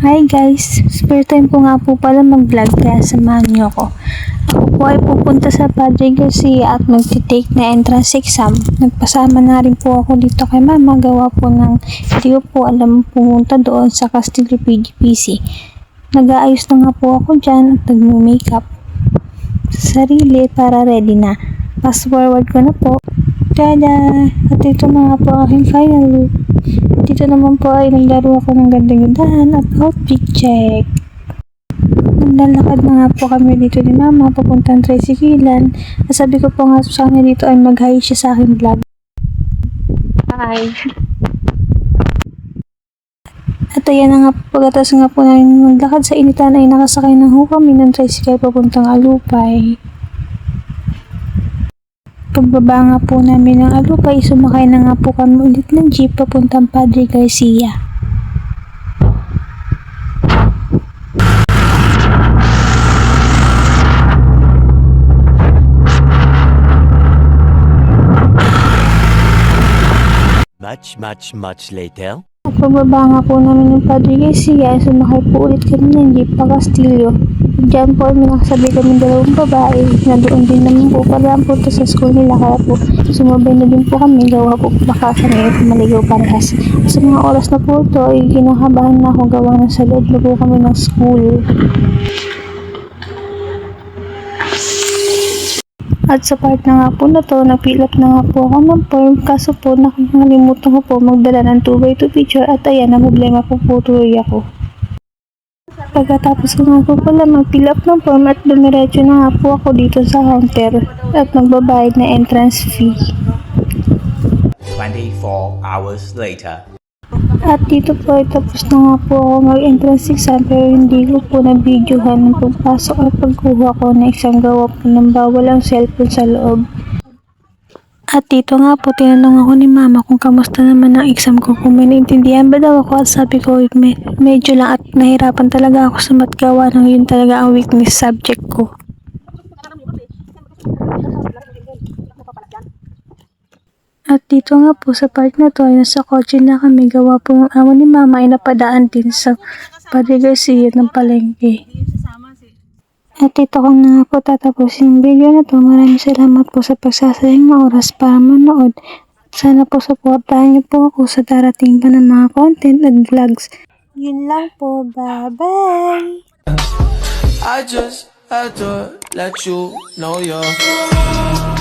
Hi guys, spare time ko nga po pala mag-vlog kaya samahan niyo ako. Ako po ay pupunta sa Padre Garcia at magti-take na entrance exam. Nagpasama na rin po ako dito kay mama, gawa po ng hindi ko po alam pumunta doon sa Castillo PGPC. Nag-aayos na nga po ako dyan at nag-makeup sa sarili para ready na. Fast forward ko na po. Tada! At ito na nga po aking final look. Dito naman po ay naglaro ako ng ganda-gandahan at outfit check. Naglalakad na nga po kami dito ni mama papuntang tricyclean. At sabi ko po nga sa kanya dito ay mag-hi siya sa aking vlog. Hi! At ayan na nga po, pagkatapos nga po namin maglakad sa initan ay nakasakay na ho kami ng tricycle papuntang Alupay. Pagbaba nga po namin ng Alupay, sumakay na nga po kami ulit ng jeep papuntang Padre Garcia. Much later. At pagbaba nga po namin ng Padre Garcia, sumakay po ulit kami ng jeep pa Castillo. Diyan po may nakasabay kami dalawang babae na doon din naman po pala ang punta sa school nila, kaya po sumabay na din po kami, gawa po baka kami maligaw parehas. Sa mga oras na po ito ay kinakabahan na ako, gawa na sa loob na po kami ng school. At sa part na nga po na to, na-fill up na nga po ako ng form, kaso po nakalimutan ko po magdala ng 2x2 picture at ayan, na problema po tuloy ako. Pagkatapos ko nga po pala mag-fill up ng form at dumiretso na nga po ako dito sa counter at magbabayad na entrance fee. 24 hours later. At dito po ay tapos na nga po ako mag-entrance exam, pero hindi ko po na-videohan ng pagpasok at pagkuha ko na isang gawa po ng bawal ang cellphone sa loob. At dito nga po tinanong ako ni mama kung kamusta naman ang exam ko, kung may naintindihan ba daw ako, at sabi ko medyo lang at nahirapan talaga ako sa matgawa ng yun talaga ang weakness subject ko. At dito nga po sa part na to ay nasa kotse na kami, gawa po ng amo ni mama ay napadaan din sa Padre Garcia ng palengke. At ito ko na nga po tatapusin ang video na to. Maraming salamat po sa pagsasayang na oras para manood. Sana po supportahan niyo po ako sa darating pa ng mga content at vlogs. Yun lang po. Bye-bye! I just had to let you know you're